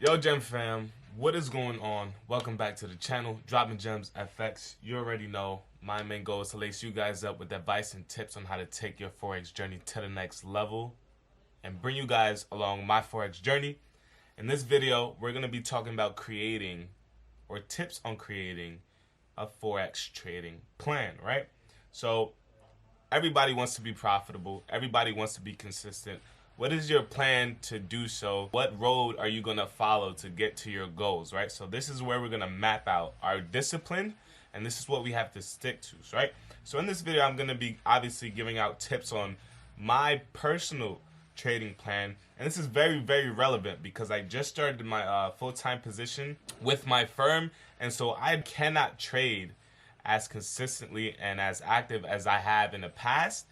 Yo, Gem fam, what is going on? Welcome back to the channel, Dropping Gems FX. You already know my main goal is to lace you guys up with advice and tips on how to take your Forex journey to the next level and bring you guys along my Forex journey. In this video, we're going to be talking about creating or tips on creating a Forex trading plan, right? So everybody wants to be profitable. Everybody wants to be consistent. What is your plan to do so? What road are you going to follow to get to your goals, right? So this is where we're going to map out our discipline, and this is what we have to stick to, right? So in this video, I'm going to be obviously giving out tips on my personal trading plan, and this is very, very relevant because I just started my full-time position with my firm, and so I cannot trade as consistently and as active as I have in the past.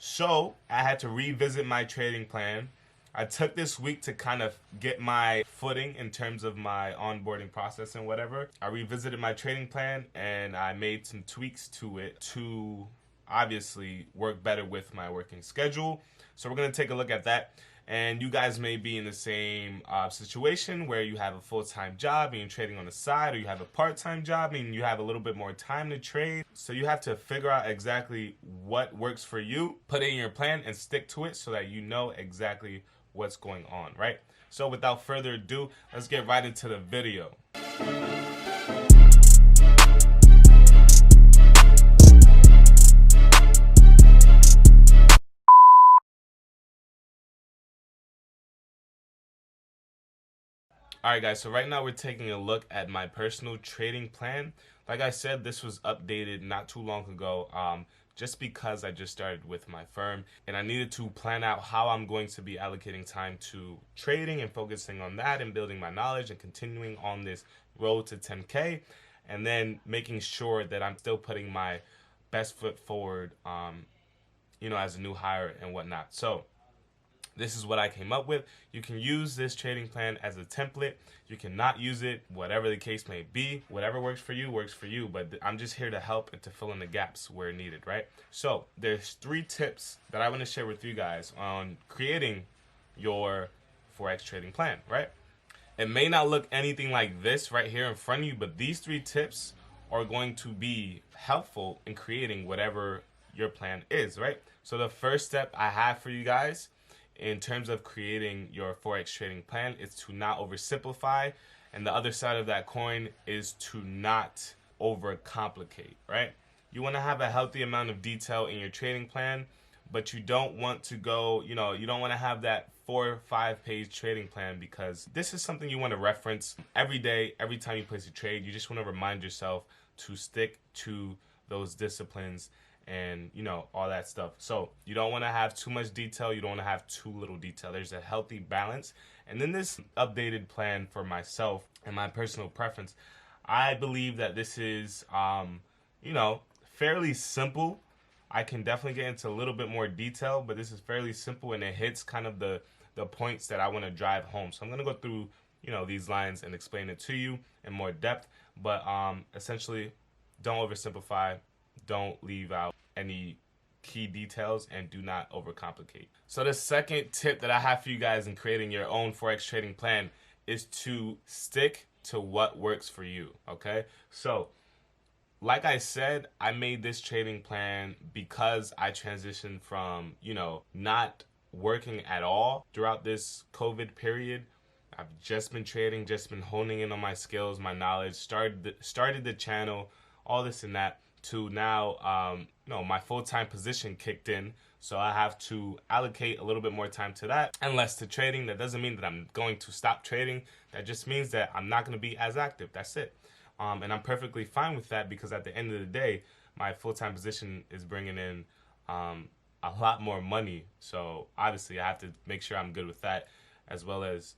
So I had to revisit my trading plan. I took this week to kind of get my footing in terms of my onboarding process and whatever. I revisited my trading plan and I made some tweaks to it to obviously work better with my working schedule. So we're going to take a look at that. And you guys may be in the same situation where you have a full-time job and you're trading on the side, or you have a part-time job and you have a little bit more time to trade. So you have to figure out exactly what works for you, put it in your plan, and stick to it so that you know exactly what's going on, right? So without further ado, let's get right into the video. Alright guys, so right now we're taking a look at my personal trading plan. Like I said, this was updated not too long ago, just because I just started with my firm and I needed to plan out how I'm going to be allocating time to trading and focusing on that and building my knowledge and continuing on this road to 10K, and then making sure that I'm still putting my best foot forward, as a new hire and whatnot. So this is what I came up with. You can use this trading plan as a template. You cannot use it, whatever the case may be. Whatever works for you, but I'm just here to help and to fill in the gaps where needed, right? So there's 3 tips that I want to share with you guys on creating your Forex trading plan, right? It may not look anything like this right here in front of you, but these 3 tips are going to be helpful in creating whatever your plan is, right? So the first step I have for you guys in terms of creating your Forex trading plan is to not oversimplify, and the other side of that coin is to not overcomplicate, right? You want to have a healthy amount of detail in your trading plan, but you don't want to go, you don't want to have that 4 or 5 page trading plan, because this is something you want to reference every day, every time you place a trade. You just want to remind yourself to stick to those disciplines and all that stuff. So you don't want to have too much detail, you don't want to have too little detail. There's a healthy balance. And then this updated plan for myself and my personal preference, I believe that this is fairly simple. I can definitely get into a little bit more detail, but this is fairly simple and it hits kind of the points that I want to drive home. So I'm going to go through these lines and explain it to you in more depth, but essentially, don't oversimplify, don't leave out any key details, and do not overcomplicate. So the second tip that I have for you guys in creating your own Forex trading plan is to stick to what works for you, okay? So like I said, I made this trading plan because I transitioned from, not working at all throughout this COVID period. I've just been trading, just been honing in on my skills, my knowledge, started the channel, all this and that, to now, my full-time position kicked in. So I have to allocate a little bit more time to that and less to trading. That doesn't mean that I'm going to stop trading. That just means that I'm not going to be as active. That's it. And I'm perfectly fine with that, because at the end of the day, my full-time position is bringing in a lot more money. So obviously I have to make sure I'm good with that, as well as,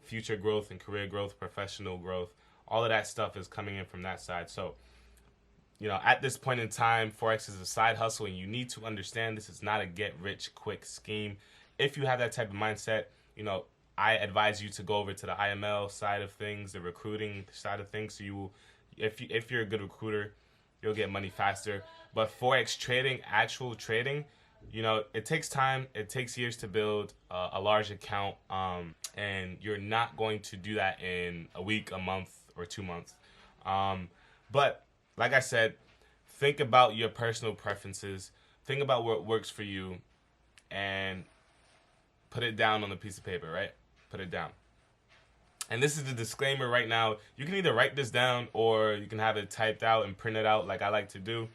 future growth and career growth, professional growth. All of that stuff is coming in from that side. So at this point in time, Forex is a side hustle, and you need to understand this is not a get-rich-quick scheme. If you have that type of mindset, I advise you to go over to the IML side of things, the recruiting side of things. So you will, if you're a good recruiter, you'll get money faster. But Forex trading, actual trading, You know, it takes time. It takes years to build a large account, and you're not going to do that in a week, a month, or 2 months. But like I said, think about your personal preferences. Think about what works for you, and put it down on a piece of paper, right? Put it down. And this is the disclaimer right now. You can either write this down or you can have it typed out and print it out like I like to do.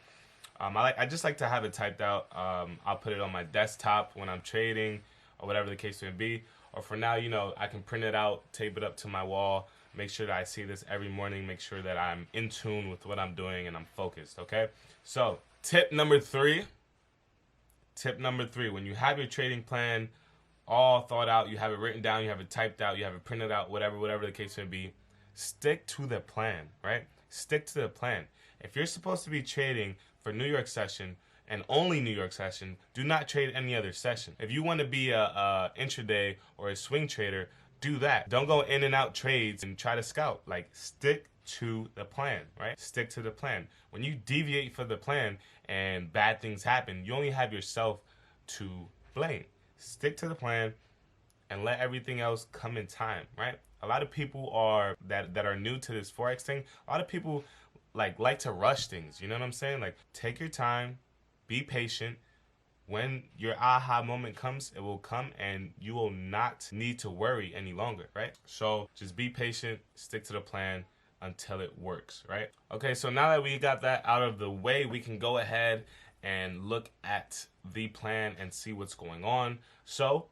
I just like to have it typed out. I'll put it on my desktop when I'm trading or whatever the case may be. Or for now, you know, I can print it out, tape it up to my wall, make sure that I see this every morning, make sure that I'm in tune with what I'm doing and I'm focused, okay? So tip number three, when you have your trading plan all thought out, you have it written down, you have it typed out, you have it printed out, whatever the case may be, stick to the plan, right? Stick to the plan. If you're supposed to be trading for New York session and only New York session, do not trade any other session. If you want to be a intraday or a swing trader, do that. Don't go in and out trades and try to scout. Like, stick to the plan, right? Stick to the plan. When you deviate from the plan and bad things happen, you only have yourself to blame. Stick to the plan and let everything else come in time, right? A lot of people are that are new to this Forex thing. A lot of people like to rush things. You know what I'm saying? Like, take your time, be patient. When your aha moment comes, it will come and you will not need to worry any longer, right? So just be patient, stick to the plan until it works, right? Okay, so now that we got that out of the way, we can go ahead and look at the plan and see what's going on. So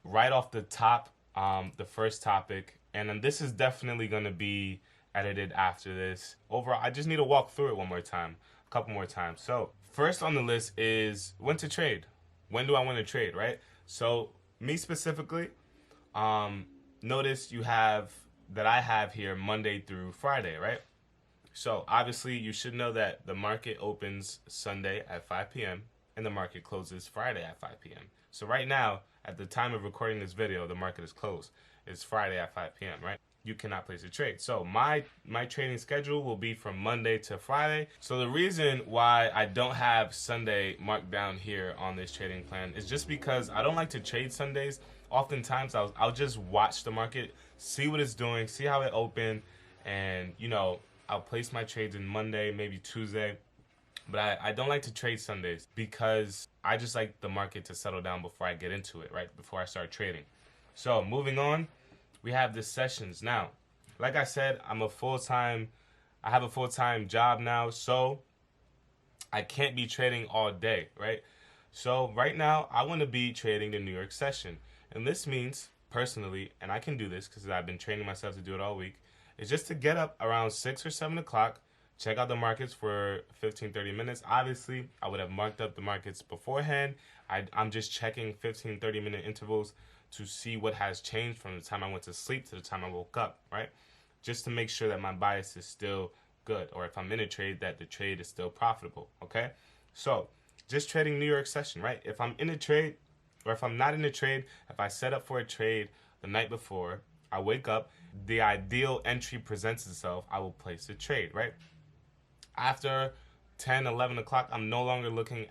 right off the top, the first topic, and then this is definitely going to be edited after this. Overall, I just need to walk through it one more time, a couple more times. So first on the list is when to trade. When do I want to trade, right? So me specifically, notice you have that I have here Monday through Friday, right? So obviously you should know that the market opens Sunday at 5 p.m. and the market closes Friday at 5 p.m. So right now, at the time of recording this video, the market is closed. It's Friday at 5 p.m., right? You cannot place a trade. So my trading schedule will be from Monday to Friday. So the reason why I don't have Sunday marked down here on this trading plan is just because I don't like to trade Sundays. Oftentimes I'll just watch the market, see what it's doing, see how it opened, and you know, I'll place my trades in Monday, maybe Tuesday. But I don't like to trade Sundays because I just like the market to settle down before I get into it, right? Before I start trading. So moving on, we have the sessions. Now, like I said, I have a full-time job now, so I can't be trading all day, right? So right now, I want to be trading the New York session. And this means, personally, and I can do this because I've been training myself to do it all week, is just to get up around 6 or 7 o'clock, check out the markets for 15-30 minutes. Obviously, I would have marked up the markets beforehand. I'm just checking 15-30 minute intervals to see what has changed from the time I went to sleep to the time I woke up, right? Just to make sure that my bias is still good, or if I'm in a trade, that the trade is still profitable, okay? So just trading New York session, right? If I'm in a trade, or if I'm not in a trade, if I set up for a trade the night before, I wake up, the ideal entry presents itself, I will place a trade, right? After 10, 11 o'clock, I'm no longer looking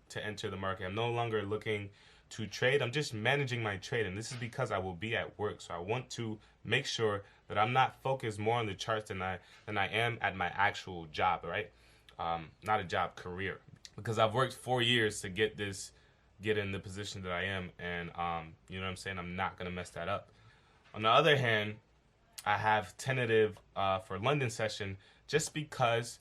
to enter the market. I'm no longer looking to trade. I'm just managing my trade, and this is because I will be at work. So I want to make sure that I'm not focused more on the charts than I am at my actual job, right? Not a job, career. Because I've worked 4 years to get in the position that I am, and you know what I'm saying? I'm not gonna mess that up. On the other hand, I have tentative for London session just because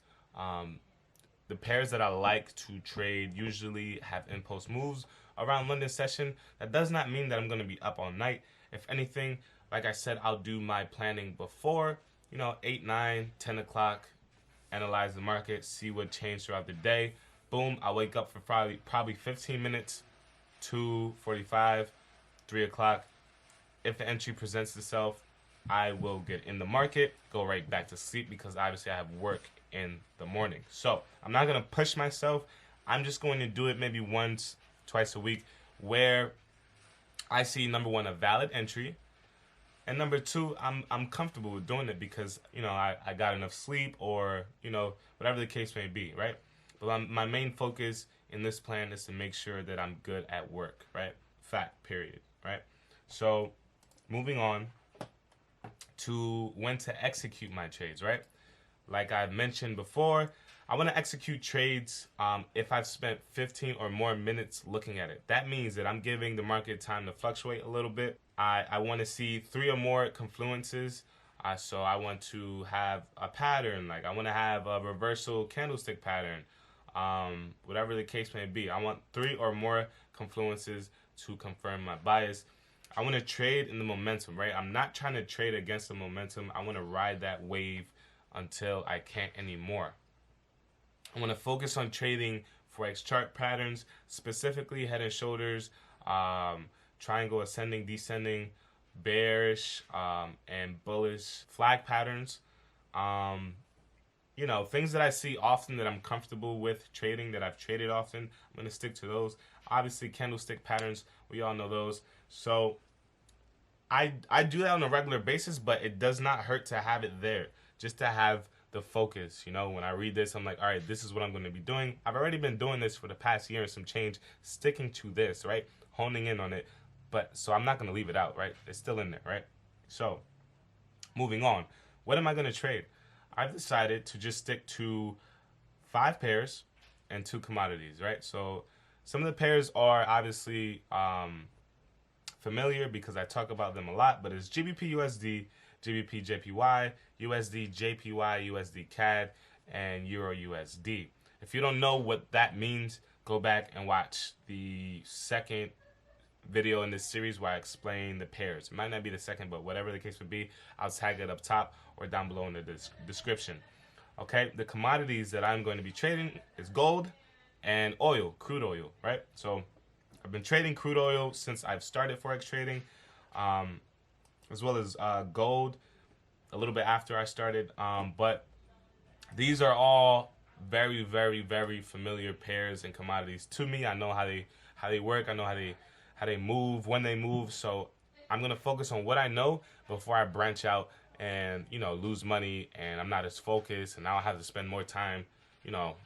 the pairs that I like to trade usually have impulse moves around London session. That does not mean that I'm going to be up all night. If anything, like I said, I'll do my planning before, 8, 9, 10 o'clock, analyze the market, see what changed throughout the day. Boom, I wake up for probably 15 minutes, 2:45, 3 o'clock. If the entry presents itself, I will get in the market, go right back to sleep because obviously I have work in the morning. So I'm not going to push myself. I'm just going to do it maybe once, twice a week where I see, number one, a valid entry, and number two, I'm comfortable with doing it because, I got enough sleep or, whatever the case may be, right? But my main focus in this plan is to make sure that I'm good at work, right? Fact, period, right? So moving on to when to execute my trades, right? Like I mentioned before, I want to execute trades if I've spent 15 or more minutes looking at it. That means that I'm giving the market time to fluctuate a little bit. I want to see 3 or more confluences. So I want to have a pattern, like I want to have a reversal candlestick pattern, whatever the case may be. I want 3 or more confluences to confirm my bias. I want to trade in the momentum, right? I'm not trying to trade against the momentum. I want to ride that wave until I can't anymore. I want to focus on trading Forex chart patterns, specifically head and shoulders, triangle ascending, descending, bearish, and bullish flag patterns. You know, things that I see often that I'm comfortable with trading, that I've traded often. I'm going to stick to those. Obviously, candlestick patterns, we all know those. So I do that on a regular basis, but it does not hurt to have it there, just to have the focus. You know, when I read this, I'm like, all right, this is what I'm going to be doing. I've already been doing this for the past year and some change, sticking to this, right? Honing in on it. But so I'm not going to leave it out, right? It's still in there, right? So moving on, what am I going to trade? I've decided to just stick to 5 pairs and 2 commodities, right? So some of the pairs are obviously familiar because I talk about them a lot, but it's GBP USD, GBP JPY, USD JPY, USD CAD, and Euro USD. If you don't know what that means, go back and watch the second video in this series where I explain the pairs. It might not be the second, but whatever the case would be, I'll tag it up top or down below in the description. Okay, the commodities that I'm going to be trading is gold and oil, crude oil, right? So I've been trading crude oil since I've started Forex trading, as well as gold a little bit after I started. But these are all very, very, very familiar pairs and commodities to me. I know how they work. I know how they move, when they move. So I'm gonna focus on what I know before I branch out and, you know, lose money and I'm not as focused and now I have to spend more time, you know,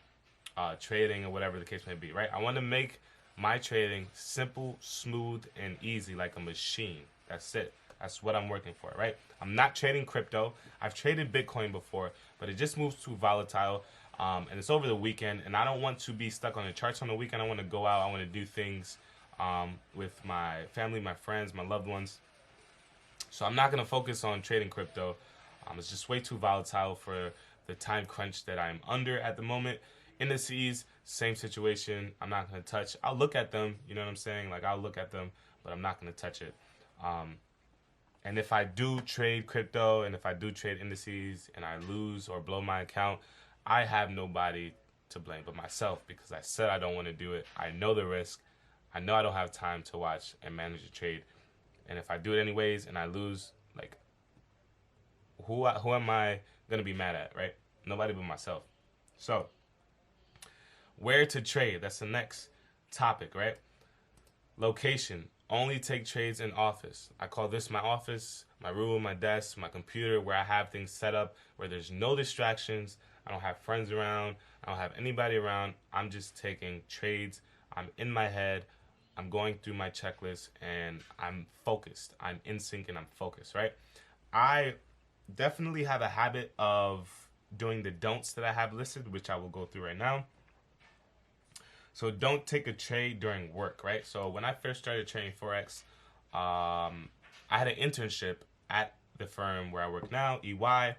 trading or whatever the case may be, right? I want to make my trading simple, smooth, and easy like a machine. That's it. That's what I'm working for, right? I'm not trading crypto. I've traded Bitcoin before, but it just moves too volatile. And it's over the weekend, and I don't want to be stuck on the charts on the weekend. I want to go out. I want to do things with my family, my friends, my loved ones. So I'm not going to focus on trading crypto. It's just way too volatile for the time crunch that I'm under at the moment. Indices, same situation. I'm not going to touch. I'll look at them. You know what I'm saying? Like, I'll look at them, but I'm not going to touch it. And if I do trade crypto and if I do trade indices and I lose or blow my account, I have nobody to blame but myself because I said I don't want to do it. I know the risk. I know I don't have time to watch and manage a trade. And if I do it anyways and I lose, like, who am I going to be mad at, right? Nobody but myself. So where to trade? That's the next topic, right? Location. Only take trades in office. I call this my office, my room, my desk, my computer, where I have things set up, where there's no distractions. I don't have friends around. I don't have anybody around. I'm just taking trades. I'm in my head. I'm going through my checklist, and I'm focused. I'm in sync, and I'm focused, right? I definitely have a habit of doing the don'ts that I have listed, which I will go through right now. So don't take a trade during work, right? So when I first started trading Forex, I had an internship at the firm where I work now, EY.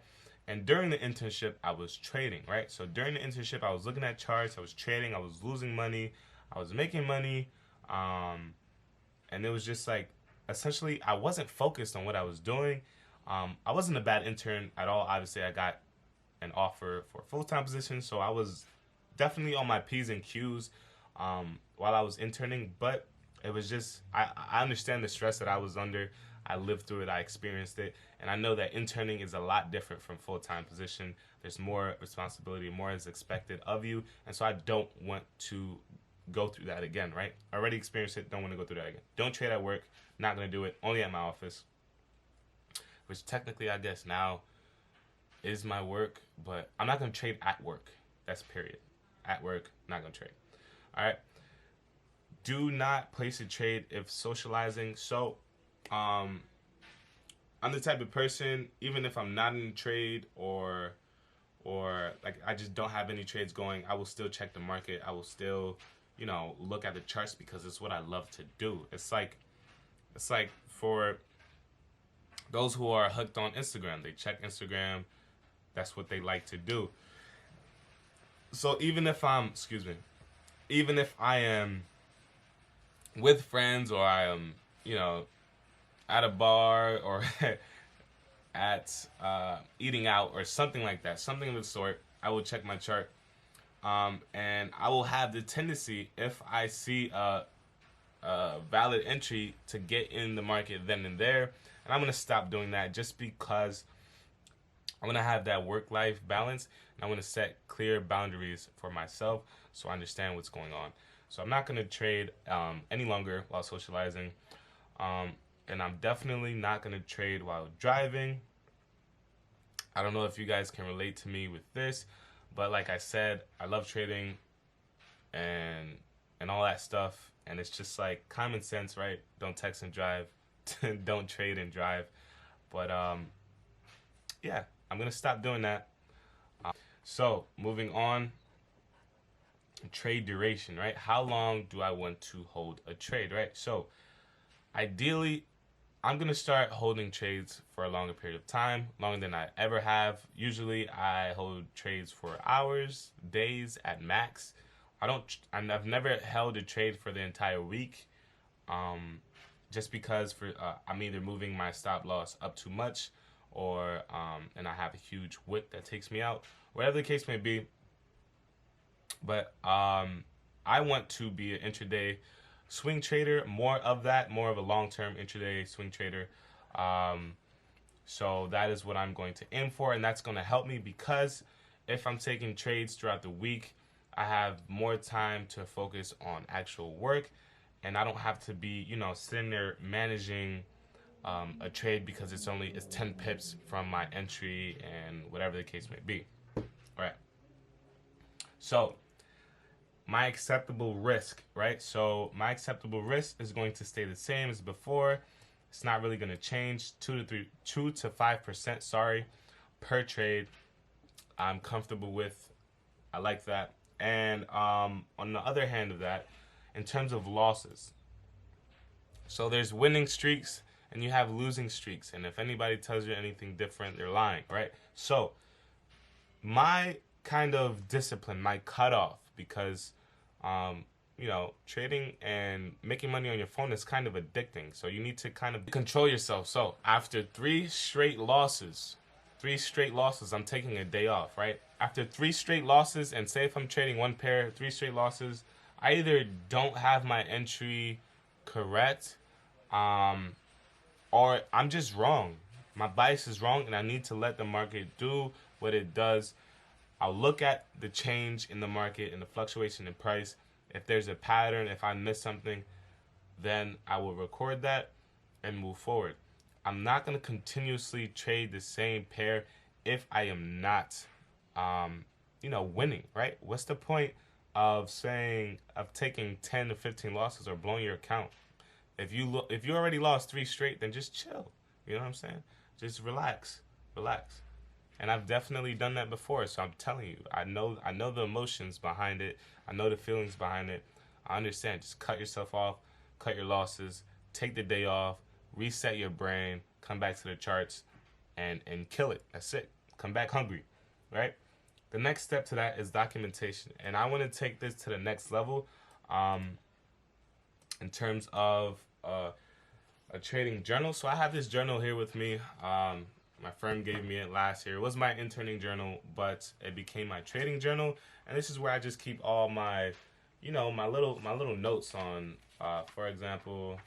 And during the internship, I was trading, right? So during the internship, I was looking at charts, I was trading, I was losing money, I was making money. And it was just like, essentially, I wasn't focused on what I was doing. I wasn't a bad intern at all. Obviously, I got an offer for a full-time position, so I was definitely on my P's and Q's while I was interning, but it was just, I understand the stress that I was under. I lived through it, I experienced it, and I know that interning is a lot different from full-time position. There's more responsibility, more is expected of you, and so I don't want to go through that again, right? I already experienced it, don't want to go through that again. Don't trade at work, not going to do it, only at my office, which technically I guess now is my work, but I'm not going to trade at work. That's period. At work, not going to trade. All right. Do not place a trade if socializing. So, I'm the type of person, even if I'm not in a trade or like I just don't have any trades going, I will still check the market. I will still, look at the charts because it's what I love to do. It's like for those who are hooked on Instagram, they check Instagram. That's what they like to do. So even if I am with friends or I am, at a bar or at eating out or something like that, something of the sort, I will check my chart. And I will have the tendency, if I see a valid entry, to get in the market then and there. And I'm going to stop doing that just because I want to have that work-life balance. And I want to set clear boundaries for myself so I understand what's going on. So I'm not going to trade any longer while socializing. And I'm definitely not going to trade while driving. I don't know if you guys can relate to me with this, but like I said, I love trading and all that stuff. And it's just like common sense, right? Don't text and drive. Don't trade and drive. But yeah, I'm going to stop doing that. So moving on, trade duration, right? How long do I want to hold a trade, right? So ideally, I'm going to start holding trades for a longer period of time, longer than I ever have. Usually I hold trades for hours, days at max. I've never held a trade for the entire week, just because I'm either moving my stop loss up too much or and I have a huge wick that takes me out, whatever the case may be. But I want to be an intraday swing trader, more of a long-term intraday swing trader. So that is what I'm going to aim for, and that's going to help me because if I'm taking trades throughout the week, I have more time to focus on actual work, and I don't have to be, sitting there managing a trade because it's 10 pips from my entry and whatever the case may be. All right. So my acceptable risk, right? So my acceptable risk is going to stay the same as before. It's not really going to change. 2 to 5%, sorry, per trade. I'm comfortable with. I like that. And on the other hand of that, in terms of losses, so there's winning streaks and you have losing streaks. And if anybody tells you anything different, they're lying, right? So my kind of discipline, my cutoff, because trading and making money on your phone is kind of addicting. So you need to kind of control yourself. So after 3 straight losses, I'm taking a day off, right? After 3 straight losses, and say if I'm trading one pair, 3 straight losses, I either don't have my entry correct, or I'm just wrong. My bias is wrong, and I need to let the market do what it does. I'll look at the change in the market and the fluctuation in price. If there's a pattern, if I miss something, then I will record that and move forward. I'm not going to continuously trade the same pair if I am not, winning, right? What's the point of taking 10 to 15 losses or blowing your account? If you already lost 3 straight, then just chill. You know what I'm saying? Just relax. And I've definitely done that before, so I'm telling you, I know the emotions behind it. I know the feelings behind it. I understand. Just cut yourself off, cut your losses, take the day off, reset your brain, come back to the charts, and kill it. That's it. Come back hungry, right? The next step to that is documentation, and I want to take this to the next level, in terms of a trading journal. So I have this journal here with me. My firm gave me it last year. It was my interning journal, but it became my trading journal. And this is where I just keep all my, my little notes on, for example,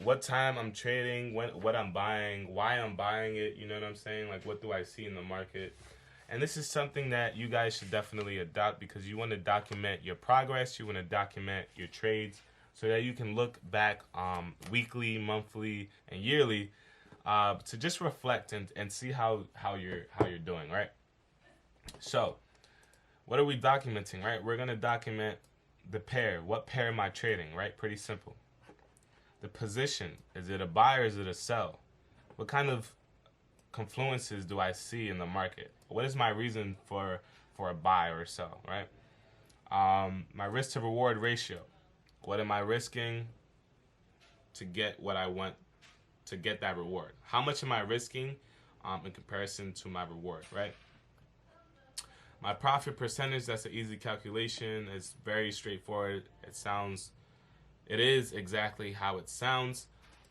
what time I'm trading, what I'm buying, why I'm buying it. You know what I'm saying? Like, what do I see in the market? And this is something that you guys should definitely adopt because you want to document your progress. You want to document your trades so that you can look back weekly, monthly, and yearly, to just reflect and see how you're doing, right? So What are we documenting, right? We're going to document the pair. What pair am I trading, right? Pretty simple. The position. Is it a buy or is it a sell? What kind of confluences do I see in the market? What is my reason for a buy or a sell, right? My risk to reward ratio. What am I risking to get what I want, to get that reward? How much am I risking in comparison to my reward, right? My profit percentage, that's an easy calculation. It's very straightforward. It is exactly how it sounds.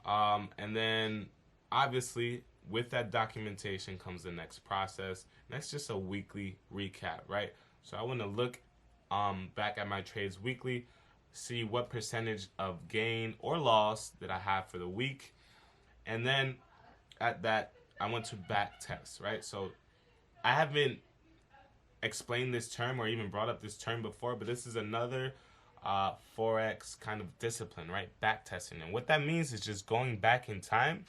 And then obviously with that documentation comes the next process. And that's just a weekly recap, right? So I want to look back at my trades weekly, see what percentage of gain or loss that I have for the week. And then at that, I want to back test, right? So I haven't explained this term or even brought up this term before, but this is another Forex kind of discipline, right? Back testing. And what that means is just going back in time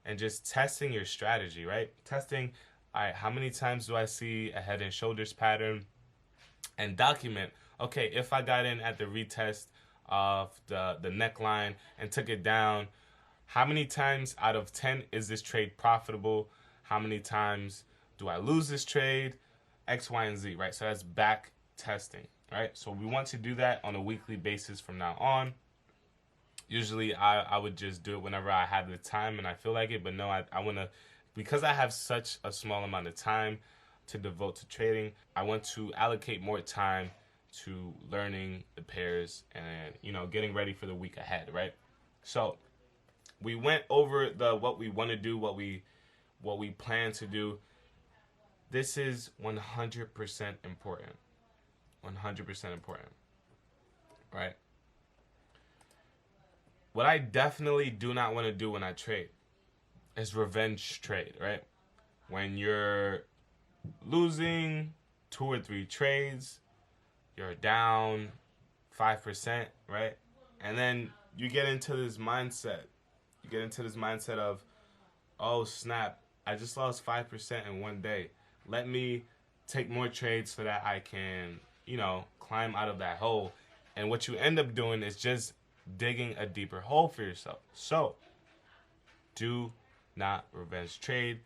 and just testing your strategy, right? Testing, all right, how many times do I see a head and shoulders pattern? And document, okay, if I got in at the retest of the neckline and took it down, how many times out of 10 is this trade profitable? How many times do I lose this trade? X, Y, and Z, right? So that's back testing, right? So we want to do that on a weekly basis from now on. Usually I would just do it whenever I have the time and I feel like it, but no, I want to, because I have such a small amount of time to devote to trading, I want to allocate more time to learning the pairs and, you know, getting ready for the week ahead, right? So we went over what we want to do, what we plan to do. This is 100% important. 100% important, right? What I definitely do not want to do when I trade is revenge trade, right? When you're losing 2 or 3 trades, you're down 5%, right? And then you get into this mindset. You get into this mindset of, oh snap, I just lost 5% in one day. Let me take more trades so that I can, you know, climb out of that hole. And what you end up doing is just digging a deeper hole for yourself. So do not revenge trade.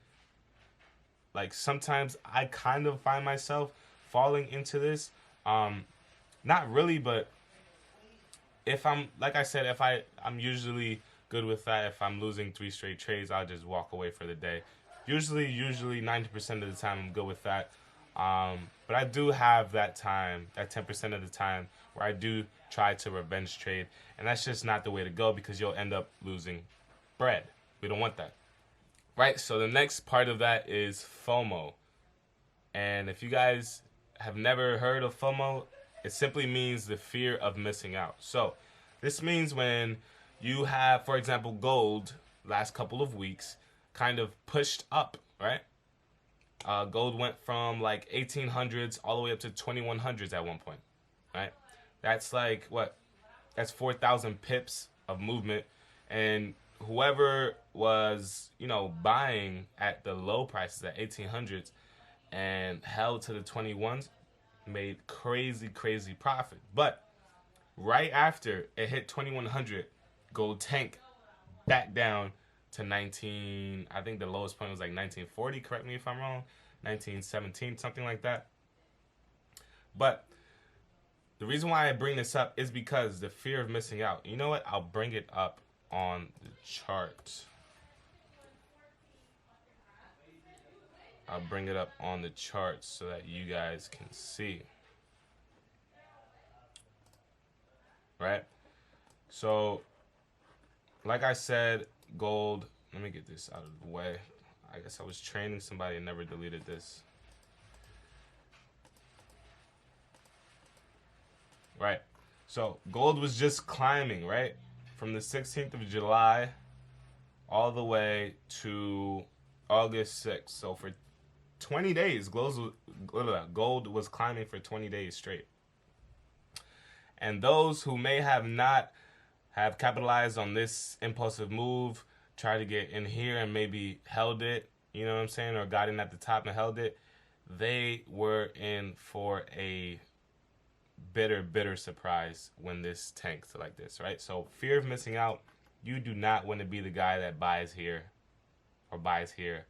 Like sometimes I kind of find myself falling into this. Not really, but if I'm, like I said, I'm usually good with that. If I'm losing 3 straight trades, I'll just walk away for the day. Usually 90% of the time I'm good with that. But I do have that time, that 10% of the time where I do try to revenge trade. And that's just not the way to go because you'll end up losing bread. We don't want that. Right, so the next part of that is FOMO. And if you guys have never heard of FOMO, it simply means the fear of missing out. So this means when you have, for example, gold last couple of weeks kind of pushed up, right? Gold went from like 1800s all the way up to 2100s at one point, right? That's like, what? That's 4,000 pips of movement. And whoever was, you know, buying at the low prices at 1800s and held to the 21s made crazy profit. But right after it hit 2100, gold tanked back down to I think the lowest point was like 1940, correct me if I'm wrong, 1917, something like that. But the reason why I bring this up is because the fear of missing out. You know what? I'll bring it up on the chart. I'll bring it up on the chart so that you guys can see. Right? So, like I said, gold, let me get this out of the way. I guess I was training somebody and never deleted this. Right? So, gold was just climbing, right? From the 16th of July all the way to August 6th. So, for 20 days, gold was climbing for 20 days straight. And those who may have not have capitalized on this impulsive move, tried to get in here and maybe held it, you know what I'm saying, or got in at the top and held it, they were in for a bitter surprise when this tanked like this, right? So fear of missing out. You do not want to be the guy that buys here or buys here,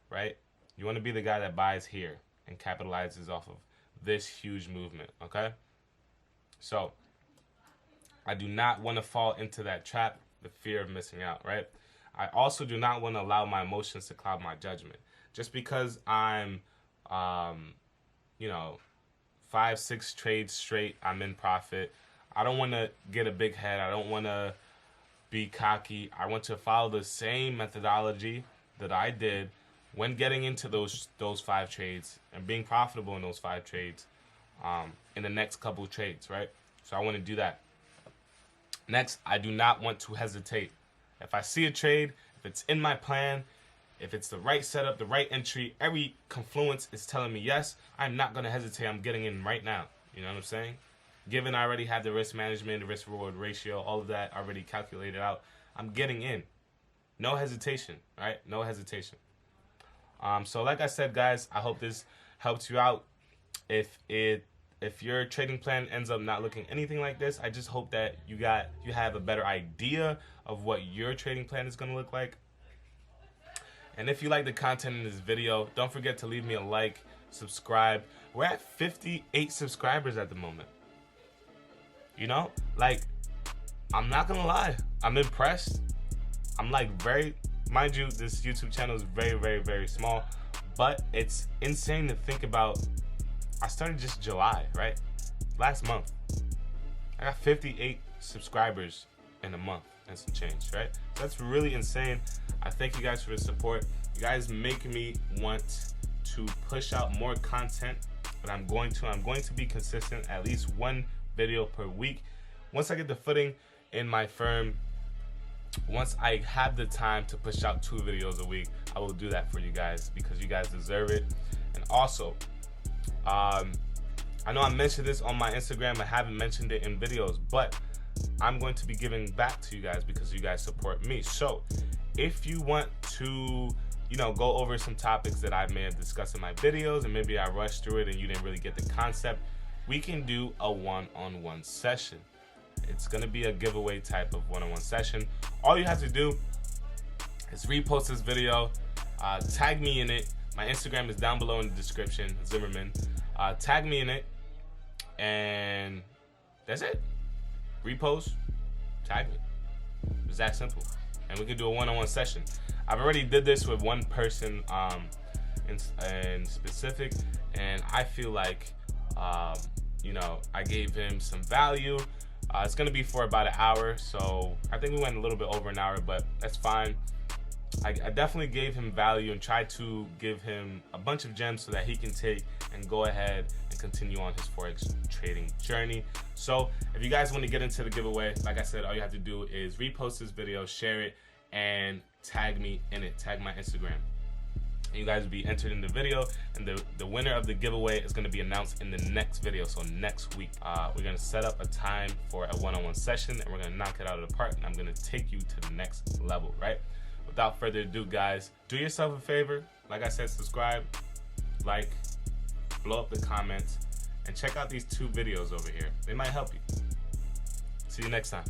right? You want to be the guy that buys here and capitalizes off of this huge movement, okay? So I do not want to fall into that trap, the fear of missing out, right? I also do not want to allow my emotions to cloud my judgment. Just because I'm, 5-6 trades straight, I'm in profit. I don't want to get a big head. I don't want to be cocky. I want to follow the same methodology that I did when getting into those 5 trades and being profitable in those 5 trades in the next couple trades, right? So I want to do that. Next, I do not want to hesitate. If I see a trade, if it's in my plan, if it's the right setup, the right entry, every confluence is telling me yes, I'm not going to hesitate. I'm getting in right now. You know what I'm saying? Given I already have the risk management, the risk reward ratio, all of that already calculated out, I'm getting in. No hesitation, right? No hesitation. So like I said, guys, I hope this helped you out. If your trading plan ends up not looking anything like this, I just hope that you have a better idea of what your trading plan is going to look like. And if you like the content in this video, don't forget to leave me a like, subscribe. We're at 58 subscribers at the moment. You know, like, I'm not gonna lie, I'm impressed. I'm like mind you, this YouTube channel is very small, but it's insane to think about. I started just July, right? Last month. I got 58 subscribers in a month and some change, right? So that's really insane. I thank you guys for the support. You guys make me want to push out more content, but I'm going to be consistent, at least 1 video per week. Once I get the footing in my firm, once I have the time to push out 2 videos a week, I will do that for you guys because you guys deserve it. And also, I know I mentioned this on my Instagram. I haven't mentioned it in videos, but I'm going to be giving back to you guys because you guys support me. So if you want to, go over some topics that I may have discussed in my videos and maybe I rushed through it and you didn't really get the concept, we can do a one-on-one session. It's going to be a giveaway type of one-on-one session. All you have to do is repost this video, tag me in it. My Instagram is down below in the description, Zimmerman. Tag me in it, and that's it. Repost, tag me. It's that simple. And we can do a one-on-one session. I've already did this with one person in specific, and I feel like, I gave him some value. It's going to be for about an hour, so I think we went a little bit over an hour, but that's fine. I definitely gave him value and tried to give him a bunch of gems so that he can take and go ahead and continue on his Forex trading journey. So if you guys want to get into the giveaway, like I said, all you have to do is repost this video, share it, and tag me in it. Tag my Instagram. And you guys will be entered in the video, and the winner of the giveaway is going to be announced in the next video. So next week, we're going to set up a time for a one-on-one session, and we're going to knock it out of the park, and I'm going to take you to the next level, right? Without further ado, guys, do yourself a favor. Like I said, subscribe, like, blow up the comments, and check out these 2 videos over here. They might help you. See you next time.